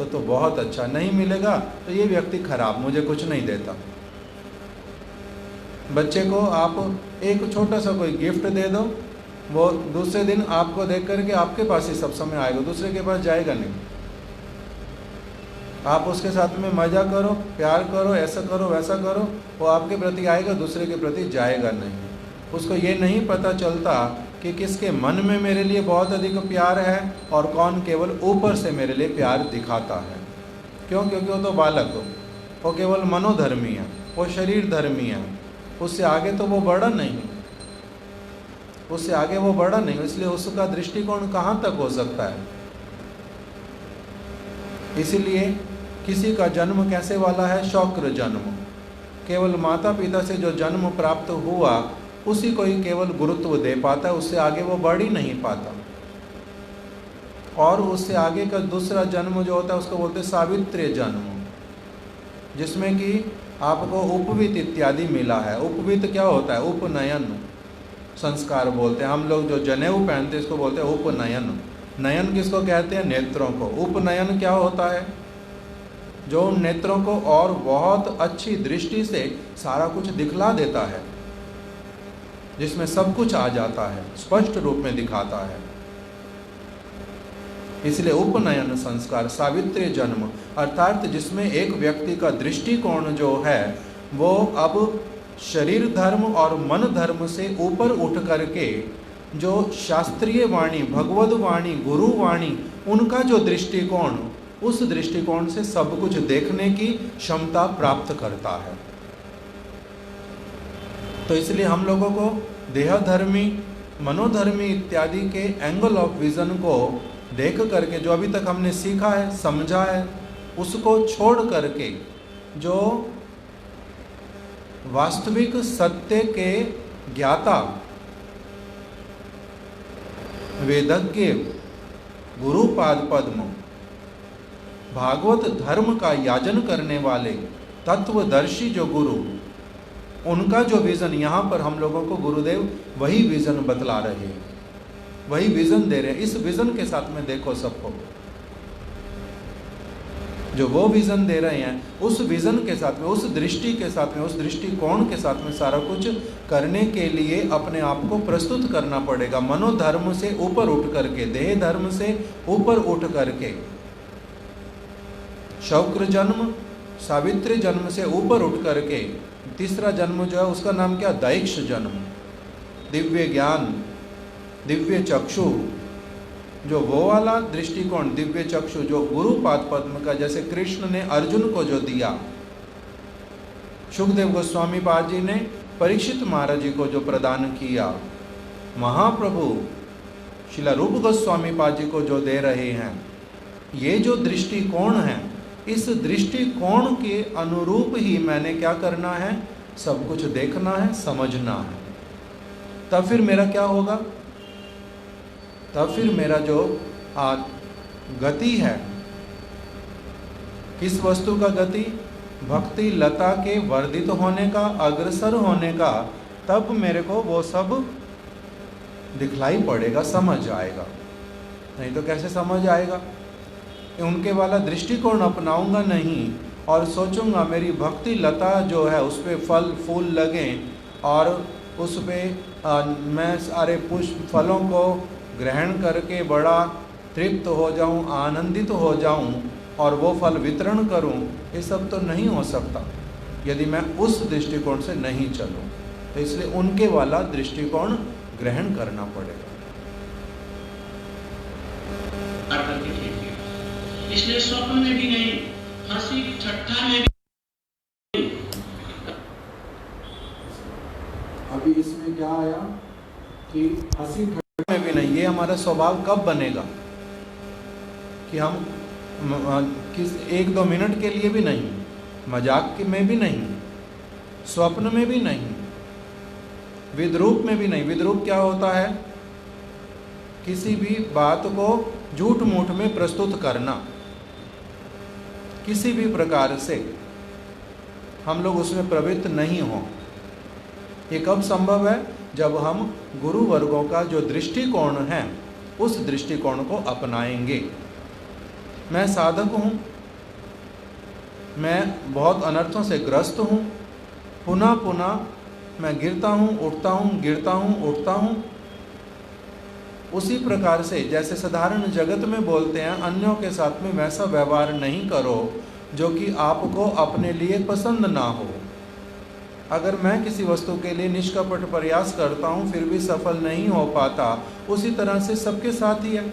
तो बहुत अच्छा, नहीं मिलेगा तो ये व्यक्ति खराब, मुझे कुछ नहीं देता। बच्चे को आप एक छोटा सा कोई गिफ्ट दे दो, वो दूसरे दिन आपको देख करके आपके पास ही सब समय आएगा, दूसरे के पास जाएगा नहीं। आप उसके साथ में मजा करो, प्यार करो, ऐसा करो वैसा करो, वो आपके प्रति आएगा, दूसरे के प्रति जाएगा नहीं। उसको ये नहीं पता चलता कि किसके मन में मेरे लिए बहुत अधिक प्यार है और कौन केवल ऊपर से मेरे लिए प्यार दिखाता है। क्यों? क्योंकि वो तो बालक हो, वो केवल मनोधर्मी है, वो शरीर धर्मी है, उससे आगे तो वो बड़ा नहीं, उससे आगे वो बड़ा नहीं, इसलिए उसका दृष्टिकोण कहाँ तक हो सकता है। इसीलिए किसी का जन्म कैसे वाला है? शौक्र जन्म। केवल माता पिता से जो जन्म प्राप्त हुआ उसी को ही केवल गुरुत्व दे पाता है, उससे आगे वो बढ़ ही नहीं पाता। और उससे आगे का दूसरा जन्म जो होता है उसको बोलते हैं सावित्र्य जन्म, जिसमें कि आपको उपवीत इत्यादि मिला है। उपवीत क्या होता है? उपनयन संस्कार बोलते हैं। हम लोग जो जनेऊ पहनते हैं इसको बोलते हैं उपनयन। नयन किसको कहते हैं? नेत्रों को। उपनयन क्या होता है? जो उन नेत्रों को और बहुत अच्छी दृष्टि से सारा कुछ दिखला देता है, जिसमें सब कुछ आ जाता है, स्पष्ट रूप में दिखाता है। इसलिए उपनयन संस्कार, सावित्र्य जन्म, अर्थात जिसमें एक व्यक्ति का दृष्टिकोण जो है वो अब शरीर धर्म और मन धर्म से ऊपर उठ करके जो शास्त्रीय वाणी, भगवद वाणी, गुरु वाणी, उनका जो दृष्टिकोण, उस दृष्टिकोण से सब कुछ देखने की क्षमता प्राप्त करता है। तो इसलिए हम लोगों को देहधर्मी, मनोधर्मी इत्यादि के एंगल ऑफ विजन को देख करके, जो अभी तक हमने सीखा है, समझा है, उसको छोड़ करके जो वास्तविक सत्य के ज्ञाता, वेदज्ञ, गुरुपाद पद्म, भागवत धर्म का याजन करने वाले तत्वदर्शी जो गुरु, उनका जो विजन यहाँ पर हम लोगों को गुरुदेव वही विजन बतला रहे हैं, वही विजन दे रहे हैं। इस विजन के साथ में देखो सबको, जो वो विजन दे रहे हैं, उस विजन के साथ में, उस दृष्टि के साथ में, उस दृष्टिकोण के साथ में सारा कुछ करने के लिए अपने आप को प्रस्तुत करना पड़ेगा। मनोधर्म से ऊपर उठ करके, देह धर्म से ऊपर उठ करके, शौक्र जन्म, सावित्री जन्म से ऊपर उठ करके, तीसरा जन्म जो है उसका नाम क्या, दैक्ष जन्म, दिव्य ज्ञान, दिव्य चक्षु, जो वो वाला दृष्टिकोण, दिव्य चक्षु जो गुरुपाद पद्म का, जैसे कृष्ण ने अर्जुन को जो दिया, सुखदेव गोस्वामी पाद जी ने परीक्षित महाराज जी को जो प्रदान किया, महाप्रभु श्रील रूप गोस्वामी पाद जी को जो दे रहे हैं, ये जो दृष्टिकोण है, इस दृष्टिकोण के अनुरूप ही मैंने क्या करना है, सब कुछ देखना है, समझना है। तब फिर मेरा क्या होगा, तब फिर मेरा जो गति है, किस वस्तु का गति, भक्ति लता के वर्धित होने का, अग्रसर होने का, तब मेरे को वो सब दिखलाई पड़ेगा, समझ आएगा। नहीं तो कैसे समझ आएगा? उनके वाला दृष्टिकोण अपनाऊंगा नहीं और सोचूंगा मेरी भक्ति लता जो है उस पर फल फूल लगें और उस पर मैं सारे पुष्प फलों को ग्रहण करके बड़ा तृप्त हो जाऊं, आनंदित हो जाऊं और वो फल वितरण करूं, ये सब तो नहीं हो सकता यदि मैं उस दृष्टिकोण से नहीं चलूं। तो इसलिए उनके वाला दृष्टिकोण ग्रहण करना पड़ेगा। इसलिए स्वप्न में भी नहीं, हंसी ठट्ठा में भी। अभी इसमें क्या आया कि हंसी ठट्ठा में भी नहीं। ये हमारा स्वभाव कब बनेगा कि हम किस 1-2 मिनट के लिए भी नहीं, मजाक में भी नहीं, स्वप्न में भी नहीं, विद्रूप में भी नहीं। विद्रूप क्या होता है? किसी भी बात को झूठ मूठ में प्रस्तुत करना, किसी भी प्रकार से हम लोग उसमें प्रवृत्त नहीं हों। ये कब संभव है? जब हम गुरु वर्गों का जो दृष्टिकोण है उस दृष्टिकोण को अपनाएंगे। मैं साधक हूँ, मैं बहुत अनर्थों से ग्रस्त हूँ, पुनः पुनः मैं गिरता हूँ, उठता हूँ, गिरता हूँ, उठता हूँ। उसी प्रकार से जैसे साधारण जगत में बोलते हैं, अन्यों के साथ में वैसा व्यवहार नहीं करो जो कि आपको अपने लिए पसंद ना हो। अगर मैं किसी वस्तु के लिए निष्कपट प्रयास करता हूँ फिर भी सफल नहीं हो पाता, उसी तरह से सबके साथ ही है।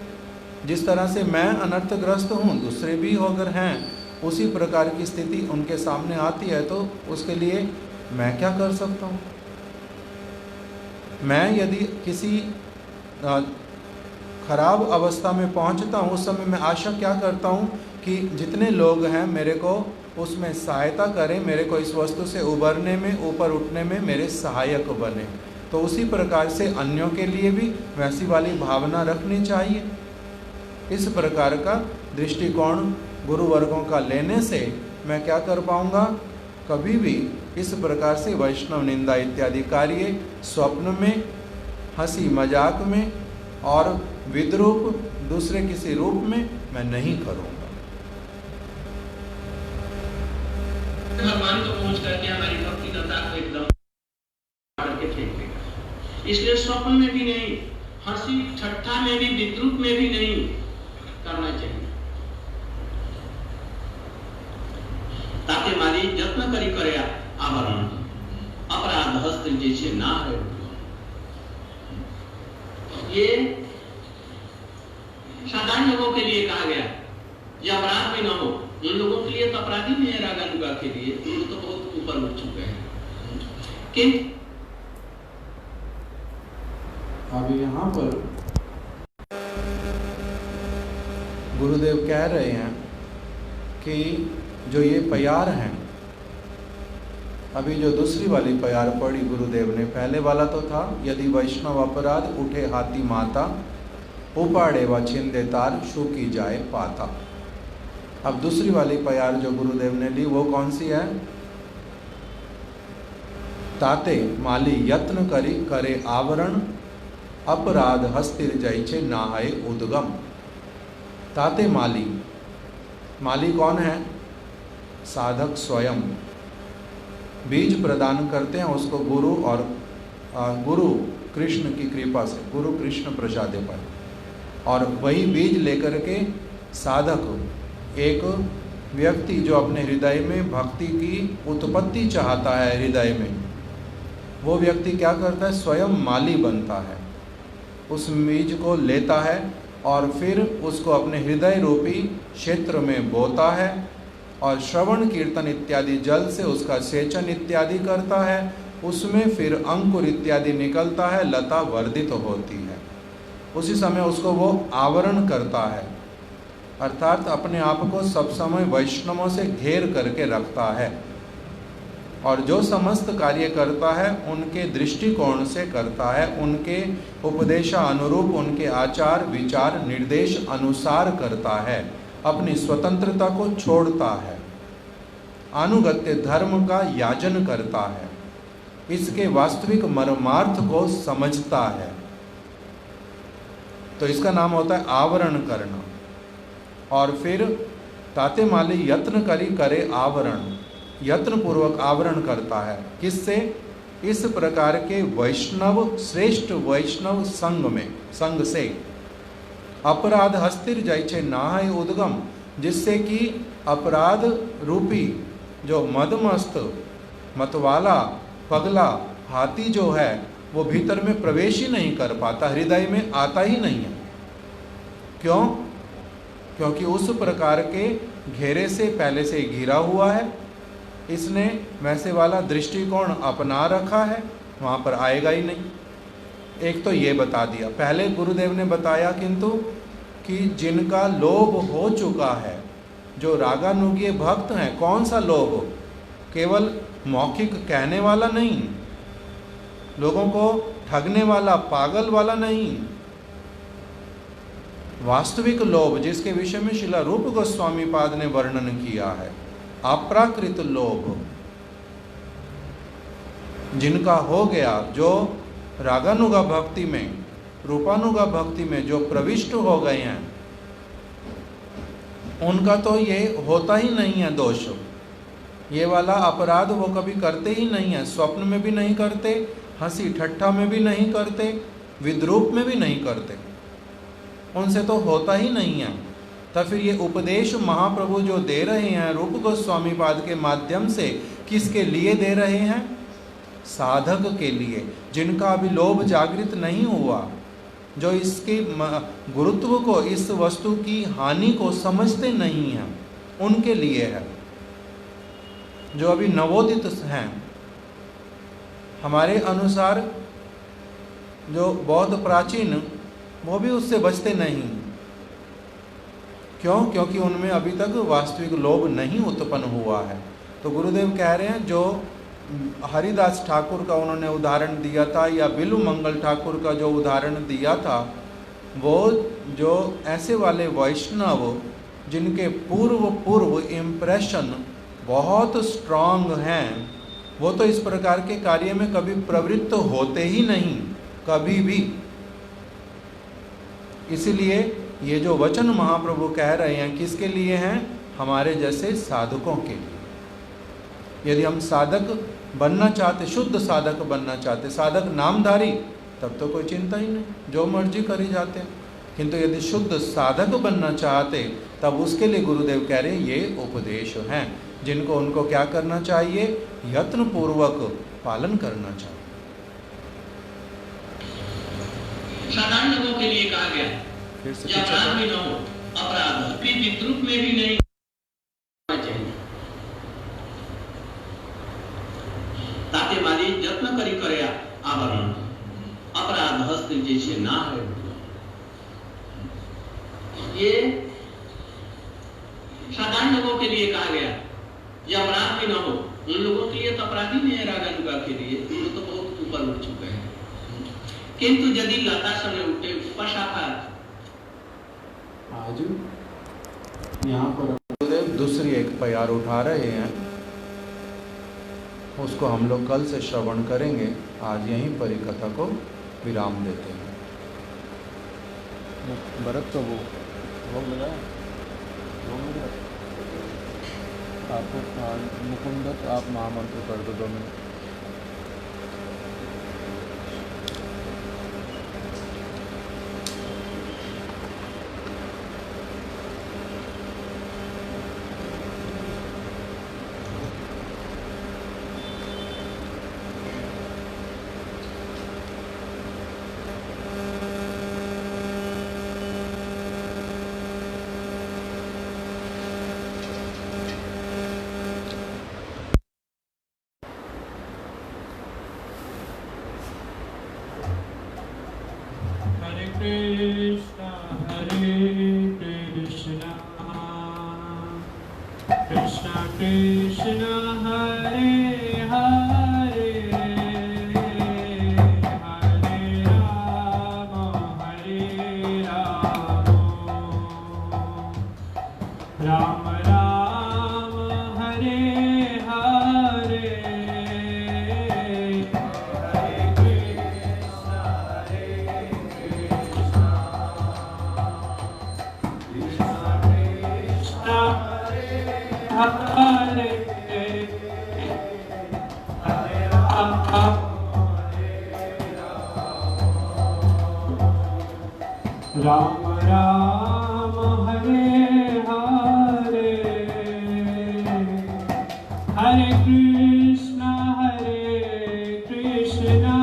जिस तरह से मैं अनर्थग्रस्त हूँ, दूसरे भी अगर हैं, उसी प्रकार की स्थिति उनके सामने आती है, तो उसके लिए मैं क्या कर सकता हूँ? मैं यदि किसी खराब अवस्था में पहुंचता हूं, उस समय मैं आशा क्या करता हूं कि जितने लोग हैं मेरे को उसमें सहायता करें, मेरे को इस वस्तु से उबरने में, ऊपर उठने में मेरे सहायक बने। तो उसी प्रकार से अन्यों के लिए भी वैसी वाली भावना रखनी चाहिए। इस प्रकार का दृष्टिकोण गुरु वर्गों का लेने से मैं क्या कर पाऊंगा? कभी भी इस प्रकार से वैष्णव निंदा इत्यादि कार्य स्वप्न में, हंसी मजाक में और विद्रूप दूसरे किसी रूप में मैं नहीं करूंगा। भगवान को पहुंच करके हमारी भक्ति लता को एकदम करके फेंक देगा। इसलिए स्वप्न में भी नहीं, हंसी ठट्ठा में भी, विद्रूप में भी नहीं करना चाहिए। ताकि मारी यत्न करी करे आवरण अपराध हस्त जैसे ना रहे। ये साधारण लोगों के लिए कहा गया, ये अपराध भी ना हो। उन लोगों के लिए तो अपराधी भी है, रागानुगा के लिए उन लोग तो बहुत ऊपर उठ चुके हैं। किंतु अब यहाँ पर गुरुदेव कह रहे हैं कि जो ये प्यार हैं, अभी जो दूसरी वाली प्यार पढ़ी गुरुदेव ने, पहले वाला तो था यदि वैष्णव अपराध उठे हाथी माता, उपाड़े व छिंदे तार शू की जाए पाता। अब दूसरी वाली प्यार जो गुरुदेव ने ली वो कौन सी है? ताते माली यत्न करी करे आवरण, अपराध हस्तिर जैचे नाहय उद्गम। ताते माली, माली कौन है? साधक स्वयं। बीज प्रदान करते हैं उसको गुरु और गुरु कृष्ण की कृपा से, गुरु कृष्ण प्रसादे पर, और वही बीज लेकर के साधक, एक व्यक्ति जो अपने हृदय में भक्ति की उत्पत्ति चाहता है हृदय में, वो व्यक्ति क्या करता है? स्वयं माली बनता है, उस बीज को लेता है और फिर उसको अपने हृदय रूपी क्षेत्र में बोता है और श्रवण कीर्तन इत्यादि जल से उसका सेचन इत्यादि करता है, उसमें फिर अंकुर इत्यादि निकलता है, लता वर्धित होती है। उसी समय उसको वो आवरण करता है, अर्थात अपने आप को सब समय वैष्णवों से घेर करके रखता है, और जो समस्त कार्य करता है उनके दृष्टिकोण से करता है, उनके उपदेशानुरूप, उनके आचार विचार निर्देश अनुसार करता है, अपनी स्वतंत्रता को छोड़ता है, अनुगत्य धर्म का याजन करता है, इसके वास्तविक मर्मार्थ को समझता है। तो इसका नाम होता है आवरण करना। और फिर ताते माली यत्न करी करे आवरण, यत्न पूर्वक आवरण करता है, किससे? इस प्रकार के वैष्णव, श्रेष्ठ वैष्णव संग से। अपराध हस्तिर जैचे नाहय उद्गम, जिससे कि अपराध रूपी जो मदमस्त मतवाला पगला हाथी जो है वो भीतर में प्रवेश ही नहीं कर पाता, हृदय में आता ही नहीं है। क्यों? क्योंकि उस प्रकार के घेरे से पहले से घिरा हुआ है, इसने वैसे वाला दृष्टिकोण अपना रखा है, वहाँ पर आएगा ही नहीं। एक तो ये बता दिया, पहले गुरुदेव ने बताया किंतु कि जिनका लोभ हो चुका है, जो रागानुगीय भक्त हैं, कौन सा लोभ? केवल मौखिक कहने वाला नहीं, लोगों को ठगने वाला, पागल वाला नहीं, वास्तविक लोभ, जिसके विषय में श्रील रूप गोस्वामी पाद ने वर्णन किया है, अप्राकृत लोभ जिनका हो गया, जो रागानुगा भक्ति में, रूपानुगा भक्ति में जो प्रविष्ट हो गए हैं, उनका तो ये होता ही नहीं है दोष। ये वाला अपराध वो कभी करते ही नहीं है, स्वप्न में भी नहीं करते, हंसी ठट्ठा में भी नहीं करते, विद्रूप में भी नहीं करते, उनसे तो होता ही नहीं है। तब फिर ये उपदेश महाप्रभु जो दे रहे हैं रूप गोस्वामी पाद के माध्यम से, किसके लिए दे रहे हैं? साधक के लिए, जिनका अभी लोभ जागृत नहीं हुआ, जो इसके गुरुत्व को, इस वस्तु की हानि को समझते नहीं हैं, उनके लिए है। जो अभी नवोदित हैं, हमारे अनुसार जो बौद्ध प्राचीन, वो भी उससे बचते नहीं। क्यों? क्योंकि उनमें अभी तक वास्तविक लोभ नहीं उत्पन्न हुआ है। तो गुरुदेव कह रहे हैं, जो हरिदास ठाकुर का उन्होंने उदाहरण दिया था, या बिलु मंगल ठाकुर का जो उदाहरण दिया था, वो जो ऐसे वाले वैष्णव जिनके पूर्व इम्प्रेशन बहुत स्ट्रांग हैं, वो तो इस प्रकार के कार्य में कभी प्रवृत्त होते ही नहीं, कभी भी। इसलिए ये जो वचन महाप्रभु कह रहे हैं, किसके लिए हैं? हमारे जैसे साधकों के लिए। यदि हम साधक बनना चाहते, शुद्ध साधक बनना चाहते, साधक नामधारी, तब तो कोई चिंता ही नहीं, जो मर्जी करी जाते हैं। किंतु यदि शुद्ध साधक बनना चाहते, तब उसके लिए गुरुदेव कह रहे हैं ये उपदेश हैं, जिनको उनको क्या करना चाहिए? यत्न पूर्वक पालन करना चाहिए। साधारण लोगों के लिए कहा गया फिर से कि अपराध भी न हो, अपराध भी विद्रूप में भी नहीं होना चाहिए। ताते माली यत्न करी करे आवरण अपराध हस्त जैसे ना है। ये साधारण लोगों के लिए कहा गया, ये अपराध भी न हो। उन लोगों के लिए तो अपराधी नहीं है, रागा लुगा के लिए वो तो बहुत ऊपर उठ चुके हैं। किंतु यदि लता समय उठे पशाफात आज यहाँ पर गुरुदेव दूसरी एक प्यार उठा रहे हैं, उसको हम लोग कल से श्रवण करेंगे। आज यहीं पर ही कथा को विराम देते हैं। भरत तो वो लगा आपको मुकुंदत आप महामंत्र कर दो 2 minute. Krishna Krishna Krishna Hare Hare Hare Rama Hare Rama Rama Rama Hare Hare Ram Ram Hare Hare Hare Krishna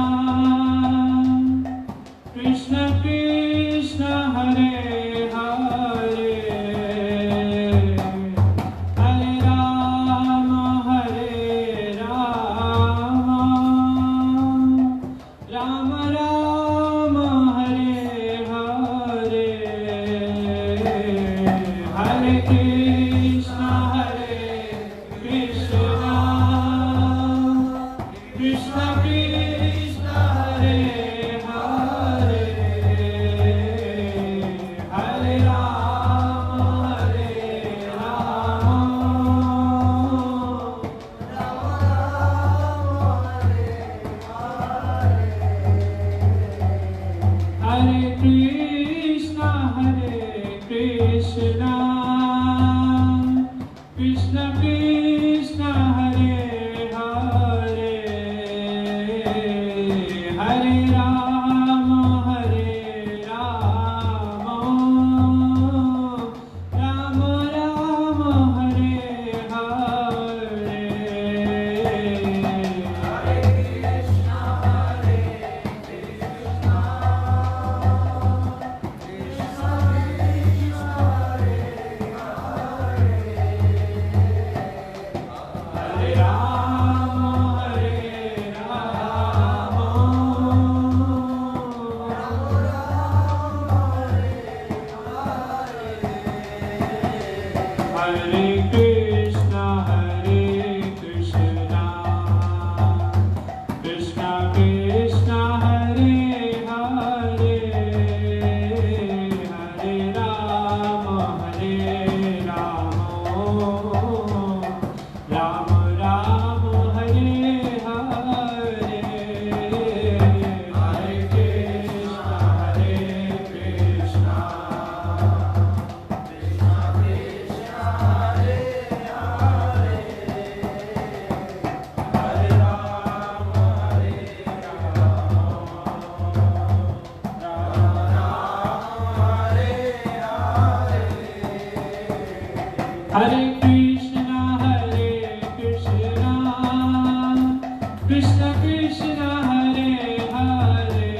Krishna Krishna Hare Hare Hare Rama Rama Rama Hare Hare Hare Krishna Krishna Krishna Krishna Hare Hare Hare Rama Hare Krishna Krishna Krishna Krishna Hare Hare Hare Rama Rama Rama Hare Hare Hare Rama Hare Krishna Krishna Krishna Hare Hare Hare Rama Rama Rama Hare Hare Hare Krishna Hare Krishna Krishna Krishna Hare Hare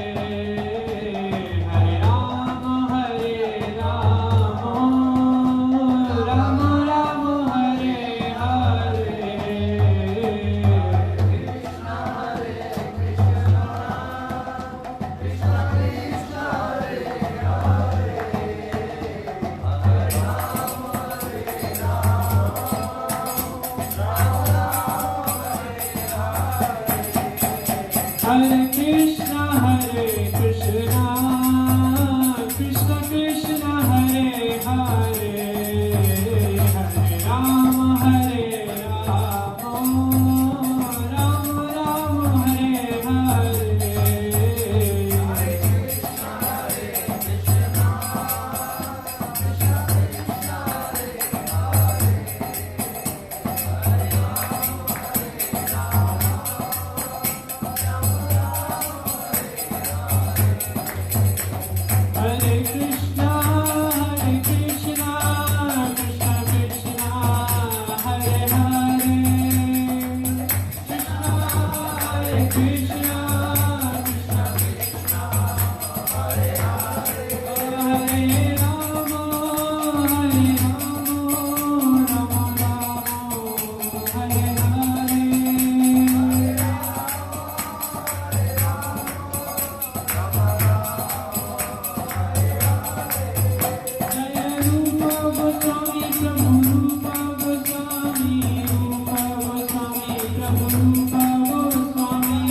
Goswami Prabhu Rup Goswami Prabhu Rup Goswami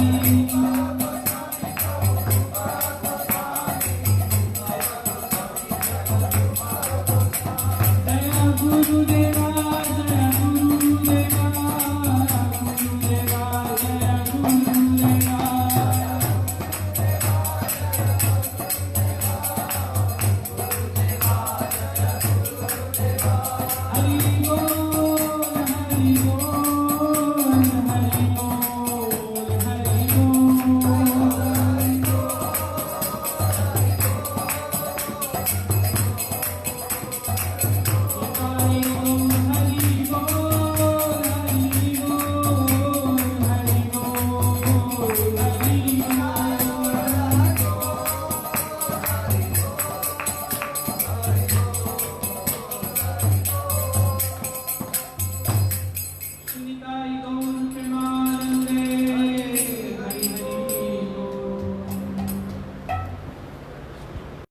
दया गुरुदेवा दया गुरुदेवा गुरुदेवा दया गुरुदेवा हरि